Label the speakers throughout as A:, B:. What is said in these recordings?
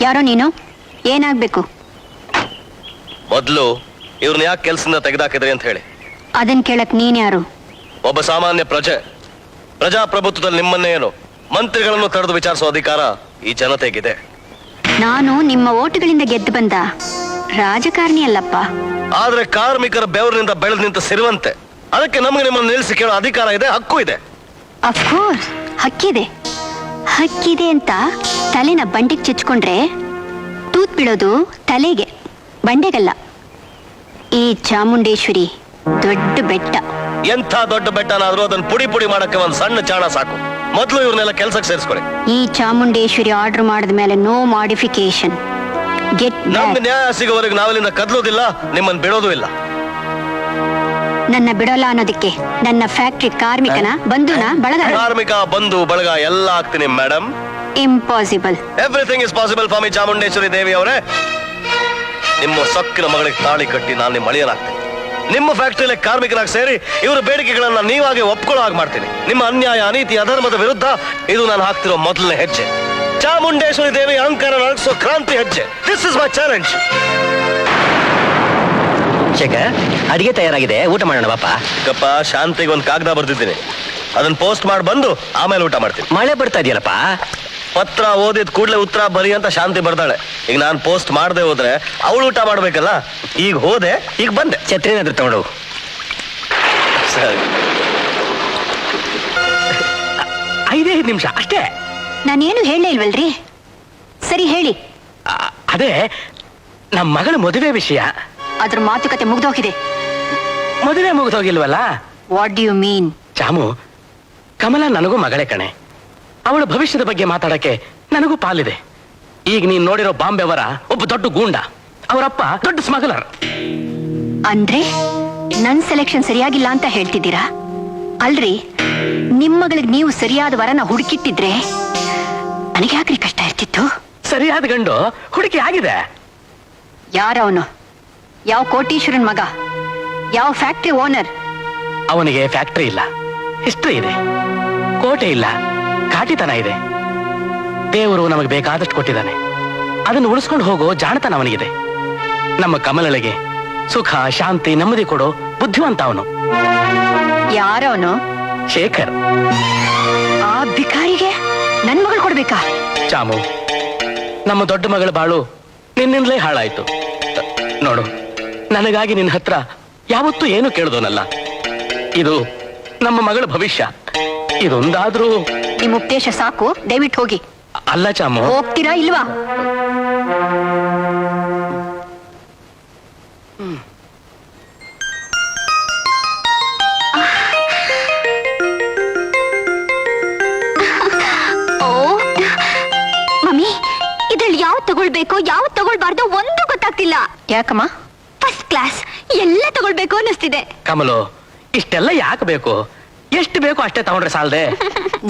A: ಯಾರೋ ನೀನು? ಏನಾಗ್ಬೇಕು?
B: ಮೊದಲು ಇವ್ರನ್ನ ಯಾಕೆ ಕೆಲಸದಿಂದ ತೆಗೆದಾಕಿದ್ರಿ ಅಂತ ಹೇಳಿ.
A: ಅದನ್ ಕೇಳಕ್ ನೀನ್ ಯಾರು?
B: ಒಬ್ಬ ಸಾಮಾನ್ಯ ಪ್ರಜೆ. ಪ್ರಜಾಪ್ರಭುತ್ವದಲ್ಲಿ ನಿಮ್ಮನ್ನೇ ಏನು ಮಂತ್ರಿಗಳನ್ನು ತಡೆದು ವಿಚಾರಿಸುವ ಅಧಿಕಾರ ಈ ಜನತೆಗಿದೆ.
A: ನಾನು ನಿಮ್ಮ ಓಟುಗಳಿಂದ ಗೆದ್ದು ಬಂದ ರಾಜಕಾರಣಿ ಅಲ್ಲಪ್ಪ.
B: ಆದ್ರೆ ಕಾರ್ಮಿಕರ ಬೆವರಿನಿಂದ ಬೆಳೆದು ನಿಂತ ಸಿರಿವಂತೆ. ಅದಕ್ಕೆ ನಮಗೆ ನಿಮ್ಮನ್ನು ನಿಲ್ಲಿಸಿ ಕೇಳೋ ಅಧಿಕಾರ ಇದೆ, ಹಕ್ಕು ಇದೆ.
A: ಅಫ್ಕೋರ್ಸ್ ಹಕ್ಕಿದೆ. ಹಕ್ಕಿದೆ ಅಂತ ತಲೆನ ಬಂಡೆಗೆ ಚುಚ್ಕೊಂಡ್ರೆ ತೂತ್ ಬೀಳೋದು ತಲೆಗೆ, ಬಂಡೆಗಲ್ಲ. ಈ ಚಾಮುಂಡೇಶ್ವರಿ ದೊಡ್ಡ ಬೆಟ್ಟ.
B: ಎಂಥ ದೊಡ್ಡ ಬೆಟ್ಟನಾದ್ರೂ ಅದನ್ನ ಪುಡಿ ಪುಡಿ ಮಾಡಕ್ಕೆ ಒಂದು ಸಣ್ಣ ಚಾಣ ಸಾಕು. ಮೊದಲು ಇವ್ರನ್ನೆಲ್ಲ ಕೆಲಸಕ್ಕೆ ಸೇರಿಸ್ಕೊಳ್ಳಿ.
A: ಈ ಚಾಮುಂಡೇಶ್ವರಿ ಆರ್ಡರ್ ಮಾಡಿದ ಮೇಲೆ ನೋ ಮಾಡಿಫಿಕೇಶನ್.
B: ನಮ್ಗೆ ನ್ಯಾಯ ಸಿಗೋವರೆಗೆ ನಾವಿಲ್ಲಿಂದ ಕದಲೋದಿಲ್ಲ, ನಿಮ್ಮನ್ನು ಬಿಡೋದು ಇಲ್ಲ.
A: ನನ್ನ ಬಿಡೋಲ್ಲ ಅನ್ನೋದಕ್ಕೆ ನನ್ನ ಫ್ಯಾಕ್ಟರಿ ಕಾರ್ಮಿಕನ ಬಂಧುನ ಬಳಗ?
B: ಕಾರ್ಮಿಕ ಬಂಧು ಬಳಗ ಎಲ್ಲ ಆಗ್ತೀನಿ madam.
A: Impossible.
B: Everything is possible for me Chamundeshwari Devi ಅವರೇ. ನಿಮ್ಮ ಸೊಕ್ಕಿನ ಮಗಳಿಗೆ ತಾಳಿ ಕಟ್ಟಿ ನಾನು ನಿಮ್ಮ ಅಳಿಯನಾಗ್ತೀನಿ. ನಿಮ್ಮ ಫ್ಯಾಕ್ಟರಿಯಲ್ಲಿ ಕಾರ್ಮಿಕನಾಗಿ ಸೇರಿ ಇವರ ಬೇಡಿಕೆಗಳನ್ನ ನೀವಾಗಿ ಒಪ್ಕೊಳ್ಳೋ ಹಾಗೆ ಮಾಡ್ತೀನಿ. ನಿಮ್ಮ ಅನ್ಯಾಯ, ಅನೀತಿ, ಅಧರ್ಮದ ವಿರುದ್ಧ ಇದು ನಾನು ಹಾಕ್ತಿರೋ ಮೊದಲನೇ ಹೆಜ್ಜೆ. ಚಾಮುಂಡೇಶ್ವರಿ ದೇವಿ ಅಹಂಕಾರ ನಡೆಸೋ ಕ್ರಾಂತಿ ಹೆಜ್ಜೆ. This is my challenge.
C: Shekhar, ಅಡಿಗೆ ತಯಾರಾಗಿದೆ, ಊಟ ಮಾಡೋಣ ಬಾಪ.
B: ಗಪ್ಪ, ಶಾಂತಿಗೆ ಒಂದು ಕಾಗದ ಬರ್ದಿದ್ದೀನಿ, ಅದನ್ನ ಪೋಸ್ಟ್ ಮಾಡಿ ಬಂದು ಆಮೇಲೆ ಊಟ ಮಾಡ್ತೀನಿ.
C: ಮಳೆ ಬರ್ತಾ ಇದೆಯಲ್ಲಪ್ಪ.
B: ಪತ್ರ ಓದಿದ ಕೂಡಲೇ ಉತ್ತರ ಬರಿ ಅಂತ ಶಾಂತಿ ಬರ್ತಾಳೆ. ಈಗ ನಾನು ಪೋಸ್ಟ್ ಮಾಡದೆ ಹೋದ್ರೆ ಅವಳು ಊಟ ಮಾಡ್ಬೇಕಲ್ಲ. ಈಗ ಹೋದೆ, ಈಗ ಬಂದೆ.
C: ಛತ್ರಿ ಏನಾದ್ರು ತಗೊಂಡು.
B: ಸರಿ,
C: 5 ನಿಮಿಷ ಅಷ್ಟೇ.
A: ನಾನೇನು ಹೇಳಲೇ ಇಲ್ವಲ್ರಿ? ಸರಿ ಹೇಳಿ.
C: ಅದೇ ನಮ್ಮ ಮಗಳ ಮದುವೆ ವಿಷಯ.
A: ಅದ್ರ ಮಾತುಕತೆ ಮುಗ್ದೋಗಿದೆ.
C: ಮದುವೆ ಮುಗಿದೋಗಿಲ್ವಲ್ಲ?
A: What do you mean?
C: Chamu, Kamala ನನಗೂ ಮಗಳೇ ಕಣೆ. ಅವಳ ಭವಿಷ್ಯದ ಬಗ್ಗೆ ಮಾತಾಡಕ್ಕೆ ನನಗೂ ಪಾಲಿದೆ. ಈಗ ನೀನ್ ನೋಡಿರೋ ಬಾಂಬೆವರ ಒಬ್ಬ ದೊಡ್ಡ ಗೂಂಡ, ಅವರಪ್ಪ ದೊಡ್ಡ ಸ್ಮಗ್ಲರ್.
A: ಅಂದ್ರೆ ನನ್ ಸೆಲೆಕ್ಷನ್ ಸರಿಯಾಗಿಲ್ಲ ಅಂತ ಹೇಳ್ತಿದ್ದೀರಾ? ಅಲ್ರಿ, ನಿಮ್ ಮಗಳಿಗೆ ನೀವು ಸರಿಯಾದ ವರನ ಹುಡುಕಿಟ್ಟಿದ್ರೆ ನನಗೆ ಯಾಕ್ರಿ ಕಷ್ಟ ಇರ್ತಿತ್ತು?
C: ಸರಿಯಾದ ಗಂಡು ಹುಡುಕಿ ಆಗಿದೆ.
A: ಯಾರವನು? ಯಾವ ಕೋಟೀಶ್ವರನ್ ಮಗ? ಯಾವ ಫ್ಯಾಕ್ಟ್ರಿ ಓನರ್?
C: ಅವನಿಗೆ ಫ್ಯಾಕ್ಟರಿ ಇಲ್ಲ, ಹಿಸ್ಟ್ರಿ ಇದೆ. ಕೋಟೆ ಇಲ್ಲ, ಕಾಟಿತನ ಇದೆ. ದೇವರು ನಮಗೆ ಬೇಕಾದಷ್ಟು ಕೊಟ್ಟಿದ್ದಾನೆ. ಅದನ್ನು ಉಳಿಸ್ಕೊಂಡು ಹೋಗೋ ಜಾಣತನ ಅವನಿಗಿದೆ. ನಮ್ಮ ಕಮಲಳಿಗೆ ಸುಖ, ಶಾಂತಿ, ನೆಮ್ಮದಿ ಕೊಡೋ ಬುದ್ಧಿವಂತ ಅವನು.
A: ಯಾರವನು?
C: ಶೇಖರ್.
A: ಆ ಭಿಕಾರಿಗೆ ನನ್ ಮಗಳು ಕೊಡ್ಬೇಕಾ?
C: ಚಾಮು, ನಮ್ಮ ದೊಡ್ಡ ಮಗಳ ಬಾಳು ನಿನ್ನಿಂದಲೇ ಹಾಳಾಯ್ತು. ನೋಡು, ನನಗಾಗಿ ನಿನ್ನ ಹತ್ರ ಯಾವತ್ತೂ ಏನು ಕೇಳ್ದೋನಲ್ಲ. ಇದು ನಮ್ಮ ಮಗಳ ಭವಿಷ್ಯ. ಇದೊಂದಾದ್ರೂ.
A: ನಿಮ್ ಉಪದೇಶ ಸಾಕು, ದಯವಿಟ್ಟು ಹೋಗಿ.
C: ಅಲ್ಲ ಚಾಮು.
A: ಹೋಗ್ತೀರಾ ಇಲ್ವಾ? ಮಮ್ಮಿ, ಇದ್ರಲ್ಲಿ ಯಾವ್ದು ತಗೊಳ್ಬೇಕು, ಯಾವ್ದು ತಗೊಳ್ಬಾರ್ದು ಒಂದು ಗೊತ್ತಾಗ್ತಿಲ್ಲ. ಯಾಕಮ್ಮ? ಫಸ್ಟ್ ಕ್ಲಾಸ್ ಎಲ್ಲ ತಗೊಳ್ಬೇಕು ಅನ್ನಿಸ್ತಿದೆ.
C: ಕಮಲು, ಇಷ್ಟೆಲ್ಲ ಯಾಕೆ ಬೇಕು? ಎಷ್ಟು ಬೇಕು ಅಷ್ಟೇ ತಗೊಂಡ್ರೆ ಸಾಲದೆ.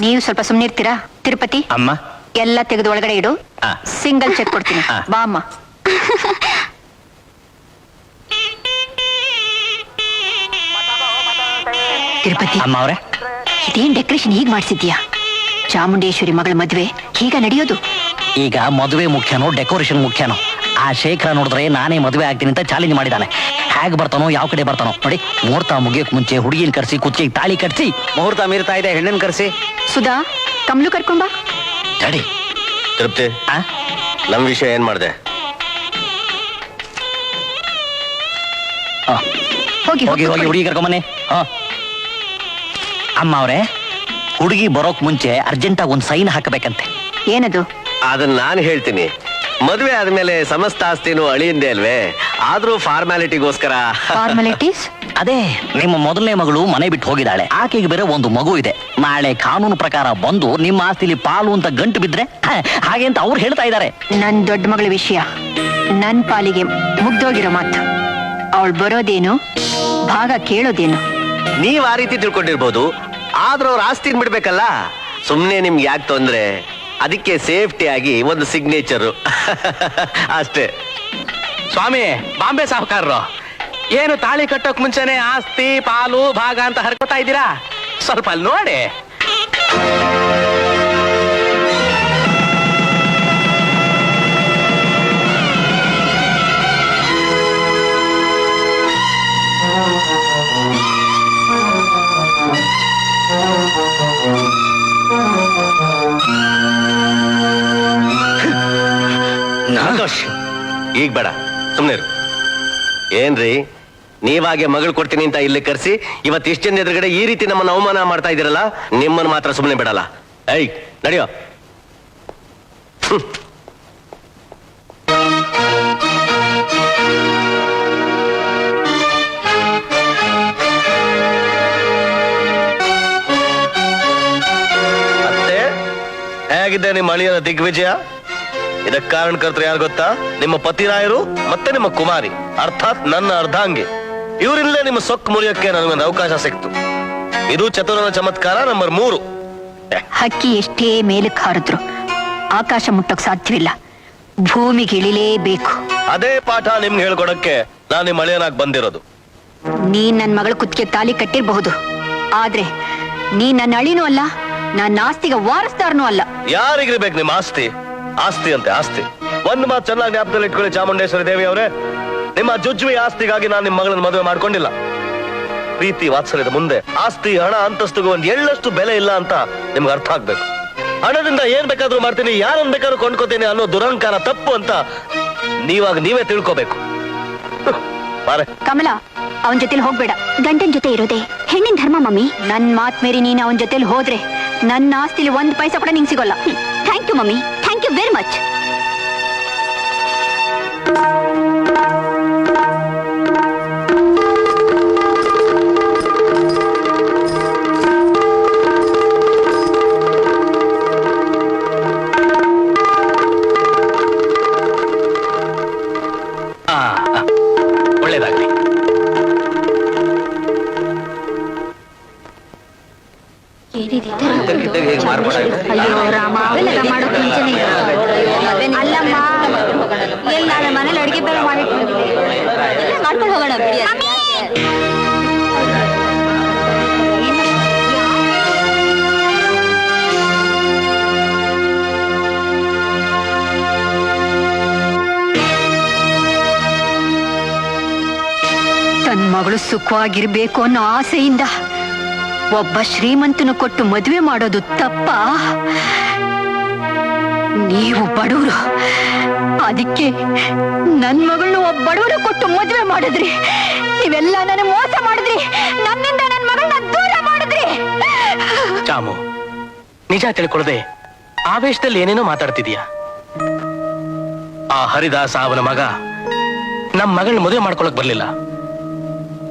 A: ನೀವು ಸ್ವಲ್ಪ ಸುಮ್ನಿರ್ತೀರಾ? ತಿರುಪತಿ
C: ಅಮ್ಮ,
A: ಎಲ್ಲ ತೆಗೆದು ಒಳಗಡೆ ಇಡು. ಸಿಂಗಲ್ ಚೆಕ್ ಕೊಡ್ತೀನಿ. ಬಾ ಅಮ್ಮ. ತಿರುಪತಿ
C: ಅಮ್ಮ ಅವ್ರೆ,
A: ಇದೇನ್ ಡೆಕೋರೇಷನ್ ಹೀಗ್ ಮಾಡ್ಸಿದ್ಯಾ? ಚಾಮುಂಡೇಶ್ವರಿ ಮಗಳ ಮದ್ವೆ ಹೀಗ ನಡೆಯೋದು?
D: ಈಗ ಮದುವೆ ಮುಖ್ಯನೋ ಡೆಕೋರೇಷನ್ ಮುಖ್ಯನೋ? ಆ ಶೇಖರ ನೋಡಿದ್ರೆ ನಾನೇ ಮದುವೆ ಆಗ್ತೀನಿ ಅಂತ ಚಾಲೆಂಜ್ ಮಾಡಿದ್ದಾನೆ. ಹೇಗ್ ಬರ್ತಾನೋ, ಯಾವ ಕಡೆ ಬರ್ತಾನೋ ನೋಡಿ. ಮುಹೂರ್ತ ಮುಗಿಯೋಕ್ ಮುಂಚೆ ಹುಡುಗಿನ ಕರ್ಸಿ ಕುತ್ತಿಗೆ ತಾಳಿ ಕಟ್ಸಿ.
C: ಮುಹೂರ್ತ ಮೀರ್ತಾ ಇದೆ, ಹೆಣ್ಣನ್ ಕರ್ಸಿ.
A: ಸುಧಾ, ಕಮ್ಲು ಕರ್ಕೊಂಬ.
D: ತಡಿ.
B: ತೃಪ್ತಿ, ನಮ್ ವಿಷಯ ಏನ್ ಮಾಡಿದೆ?
A: ಹೋಗಿ
D: ಹೋಗಿ ಹೋಗಿ ಹುಡುಗಿ ಕರ್ಕೊಂಬನ್ನಿ. ಅಮ್ಮ ಅವ್ರೆ, ಹುಡುಗಿ ಬರೋಕ್ ಮುಂಚೆ ಅರ್ಜೆಂಟಾಗಿ ಒಂದು ಸೈನ್ ಹಾಕಬೇಕಂತೆ.
A: ಏನದು?
B: ಅದನ್ನ ನಾನು ಹೇಳ್ತೀನಿ. ಮದುವೆ ಆದ್ಮೇಲೆ ಸಮಸ್ತ ಆಸ್ತಿನೂ ಅಳಿಯಿಂದೆ ಅಲ್ವೇ? ಆದ್ರೂ ಫಾರ್ಮ್ಯಾಲಿಟಿಗೋಸ್ಕರ.
A: ಫಾರ್ಮಾಲಿಟೀಸ್?
D: ಅದೇ, ನಿಮ್ಮ ಮೊದಲನೇ ಮಗಳು ಮನೆ ಬಿಟ್ಟು ಹೋಗಿದ್ದಾಳೆ. ಆಕೆಗೆ ಬೇರೆ ಒಂದು ಮಗು ಇದೆ. ನಾಳೆ ಕಾನೂನು ಪ್ರಕಾರ ಬಂದು ನಿಮ್ಮ ಆಸ್ತಿಲಿ ಪಾಲು ಅಂತ ಗಂಟು ಬಿದ್ರೆ ಹಾಗೆ ಅಂತ ಅವ್ರು ಹೇಳ್ತಾ ಇದ್ದಾರೆ.
A: ನನ್ ದೊಡ್ಡ ಮಗಳ ವಿಷಯ ನನ್ ಪಾಲಿಗೆ ಮುಗ್ದೋಗಿರೋ ಮಾತು. ಅವಳು ಬರೋದೇನು, ಭಾಗ ಕೇಳೋದೇನು?
B: ನೀವ್ ಆ ರೀತಿ ತಿಳ್ಕೊಂಡಿರ್ಬೋದು, ಆದ್ರೂ ಅವ್ರ ಆಸ್ತಿನ್ ಬಿಡ್ಬೇಕಲ್ಲ. ಸುಮ್ನೆ ನಿಮ್ಗೆ ಯಾಕೆ ತೊಂದ್ರೆ? ಅದಕ್ಕೆ ಸೇಫ್ಟಿ ಆಗಿ ಒಂದು ಸಿಗ್ನೇಚರು ಅಷ್ಟೇ.
C: ಸ್ವಾಮಿ, ಬಾಂಬೆ ಸಾಹುಕಾರರು ಏನು ತಾಳಿ ಕಟ್ಟೋಕ್ ಮುಂಚೆನೆ ಆಸ್ತಿ ಪಾಲು ಭಾಗ ಅಂತ ಹರ್ಕೋತಾ ಇದ್ದೀರಾ? ಸ್ವಲ್ಪ ಅಲ್ಲಿ ನೋಡಿ.
B: ಸಂತೋಷ್ ಈಗ ಬೇಡ ಸುಮ್ನೆ ಏನ್ರಿ ನೀವಾಗೆ ಮಗಳು ಕೊಡ್ತೀನಿ ಅಂತ ಇಲ್ಲಿ ಕರ್ಸಿ ಇವತ್ತು ಇಷ್ಟು ಜನ ಎದುರುಗಡೆ ಈ ರೀತಿ ನಮ್ಮನ್ನ ಅವಮಾನ ಮಾಡ್ತಾ ಇದ್ದೀರಲ್ಲ, ನಿಮ್ಮನ್ನು ಮಾತ್ರ ಸುಮ್ಮನೆ ಬಿಡಲ್ಲ. ಏಯ್ ನಡೆಯೋ. ಮತ್ತೆ ಹೇಗಿದೆ ನಿಮ್ಮ ಅಳಿಯನ ದಿಗ್ವಿಜಯ? ಇದಕ್ಕೆ ಕಾರಣಕರ್ತರು ಯಾರು ಗೊತ್ತಾ? ನಿಮ್ಮ ಪತಿರಾಯರು ಮತ್ತೆ ನಿಮ್ಮ ಕುಮಾರಿ, ಅರ್ಥಾತ್ ನನ್ನ ಅರ್ಧಾಂಗಿ. ಇವರಿಲ್ಲೇ ನಿಮ್ಮ ಸೊಕ್ಕು ಮುರಿಯಕ್ಕೆ ನನಗೊಂದು ಅವಕಾಶ ಸಿಕ್ತು. ಇದು ಚತುರನ ಚಮತ್ಕಾರ ನಂಬರ್ 3.
A: ಹಕ್ಕಿ ಎಷ್ಟೇ ಮೇಲಕ್ಕೆ ಹಾರಿದ್ರು ಆಕಾಶ ಮುಟ್ಟೋಕ್ ಸಾಧ್ಯವಿಲ್ಲ, ಭೂಮಿಗೆ ಇಳಿಲೇಬೇಕು.
B: ಅದೇ ಪಾಠ ನಿಮ್ಗೆ ಹೇಳ್ಕೊಡಕ್ಕೆ ನಾನು ನಿಮ್ಮ ಅಳಿಯನಾಗಿ ಬಂದಿರೋದು.
A: ನೀನ್ ನನ್ ಮಗಳ ಕುತ್ತಿಗೆ ತಾಲಿ ಕಟ್ಟಿರ್ಬಹುದು, ಆದ್ರೆ ನೀ ನನ್ನ ಅಳಿನೂ ಅಲ್ಲ, ನನ್ನ ಆಸ್ತಿಗೆ ವಾರಸ್ದಾರನೂ ಅಲ್ಲ.
B: ಯಾರಿಗಿರ್ಬೇಕು ನಿಮ್ಮ ಆಸ್ತಿ? ಆಸ್ತಿ ಅಂತೆ ಆಸ್ತಿ. ಒಂದು ಮಾತು ಚೆನ್ನಾಗಿ ಜ್ಞಾಪಕದಲ್ಲಿ ಇಟ್ಕೊಳ್ಳಿ ಚಾಮುಂಡೇಶ್ವರಿ ದೇವಿ ಅವರೇ, ನಿಮ್ಮ ಜುಜ್ವಿ ಆಸ್ತಿಗಾಗಿ ನಾನು ನಿಮ್ಮ ಮಗಳನ್ನ ಮದುವೆ ಮಾಡ್ಕೊಂಡಿಲ್ಲ. ಪ್ರೀತಿ ವಾತ್ಸಲ್ಯದ ಮುಂದೆ ಆಸ್ತಿ, ಹಣ, ಅಂತಸ್ತಿಗೂ ಒಂದು ಎಳ್ಳಷ್ಟು ಬೆಲೆ ಇಲ್ಲ ಅಂತ ನಿಮ್ಗೆ ಅರ್ಥ ಆಗ್ಬೇಕು. ಹಣದಿಂದ ಏನ್ ಬೇಕಾದ್ರೂ ಮಾಡ್ತೀನಿ, ಯಾರನ್ನ ಬೇಕಾದ್ರೂ ಕೊಂಡ್ಕೋತೀನಿ ಅನ್ನೋ ದುರಹಂಕಾರ ತಪ್ಪು ಅಂತ ನೀವೇ ತಿಳ್ಕೋಬೇಕು. ಬಾರೆ
A: ಕಮಲ, ಅವನ್ ಜೊತೆಲಿ ಹೋಗ್ಬೇಡ. ಗಂಡನ್ ಜೊತೆ ಇರೋದೇ ಹೆಣ್ಣಿನ ಧರ್ಮ ಮಮ್ಮಿ. ನನ್ ಮಾತ್ ಮೇರಿ ನೀನ್ ಅವನ್ ಜೊತೆಲಿ ಹೋದ್ರೆ ನನ್ನ ಆಸ್ತಿಲಿ 1 ಪೈಸಾ ಕೂಡ ನಿಂಗೆ ಸಿಗೋಲ್ಲ. Thank you mummy, thank you very much.
C: ಒಳ್ಳೇದಾಗ್ಲಿ.
A: ಅಯ್ಯೋ ರಾಮ, ಅವೆಲ್ಲ ಮಾಡೋಕ್ ಮುಂಚೆನೇ ಅಲ್ಲಮ್ಮ, ಎಲ್ಲ ಮನೇಲಿ ಅಡಿಗೆ ಬೇರೆ ಮಾಡ್ಕೊಂಡು ಹೋಗೋಣ. ತನ್ನ ಮಗಳು ಸುಖವಾಗಿರ್ಬೇಕು ಅನ್ನೋ ಆಸೆಯಿಂದ ಒಬ್ಬ ಶ್ರೀಮಂತನು ಕೊಟ್ಟು ಮದುವೆ ಮಾಡೋದು ತಪ್ಪ? ನೀವು ಬಡವರು, ಅದಕ್ಕೆ ನನ್ ಮಗಳನ್ನ ಒಬ್ಬ ಬಡವರು ಕೊಟ್ಟು ಮದುವೆ ಮಾಡಿದ್ರಿ. ನೀವೆಲ್ಲ ನನ್ನ ಮೋಸ ಮಾಡಿದ್ರಿ, ನನ್ನಿಂದ ನನ್ ಮಗಳನ್ನ ದೂರ ಮಾಡಿದ್ರಿ.
C: ಚಾಮು, ನಿಜ ತಿಳ್ಕೊಳ್ದೆ ಆವೇಶದಲ್ಲಿ ಏನೇನೋ ಮಾತಾಡ್ತಿದೀಯ. ಆ ಹರಿದಾಸ ಅವನ ಮಗ ನಮ್ ಮಗಳನ್ನ ಮದುವೆ ಮಾಡ್ಕೊಳಕ್ ಬರ್ಲಿಲ್ಲ.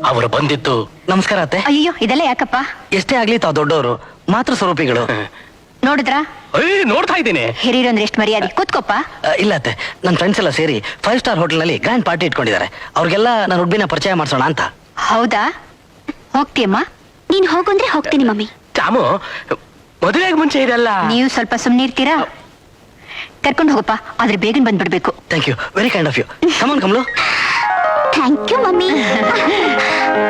C: ಅವರು ಬಂದಿತ್ತು.
D: ನಮಸ್ಕಾರ ಅತ್ತೆ.
A: ಅಯ್ಯೋ, ಇದೆಲ್ಲ ಯಾಕಪ್ಪ?
D: ಎಷ್ಟೇ ಆಗ್ಲಿ ತಾವು ದೊಡ್ಡವರು, ಮಾತೃ ಸ್ವರೂಪಿಗಳು.
A: ನೋಡಿದ್ರಾ,
C: ನೋಡ್ತಾ ಇದ್ದೀನಿ.
A: ಹಿರಿಯರು ಅಂದ್ರೆ ಎಷ್ಟು ಮರ್ಯಾದೆ. ಕೂತ್ಕೊಪ್ಪ.
D: ಇಲ್ಲ ಅತ್ತೆ, ನನ್ನ ಫ್ರೆಂಡ್ಸ್ ಎಲ್ಲ ಸೇರಿ 5 ಸ್ಟಾರ್ ಹೋಟೆಲ್ ನಲ್ಲಿ ಗ್ರ್ಯಾಂಡ್ ಪಾರ್ಟಿ ಇಟ್ಕೊಂಡಿದ್ದಾರೆ. ಅವ್ರಿಗೆಲ್ಲ ನನ್ನ ಹುಡುಗಿನ ಪರಿಚಯ ಮಾಡ್ಸೋಣ ಅಂತ.
A: ಹೌದಾ? ಹೋಗ್ತೀಯಮ್ಮ? ನೀನ್ ಹೋಗಂದ್ರೆ ಹೋಗ್ತೀನಿ ಮಮ್ಮಿ.
C: ಚಾಮು, ಮದುವೆಗೆ ಮುಂಚೆ ಇದೆಲ್ಲ.
A: ನೀವು ಸ್ವಲ್ಪ ಸುಮ್ಮನೆ ಇರ್ತೀರಾ? ಕರ್ಕೊಂಡು ಹೋಗಪ್ಪ, ಆದ್ರೆ ಬೇಗನೆ ಬಂದ್ಬಿಡ್ಬೇಕು.
D: Thank you, very kind of you. Come on Kamalu.
A: Thank you mummy.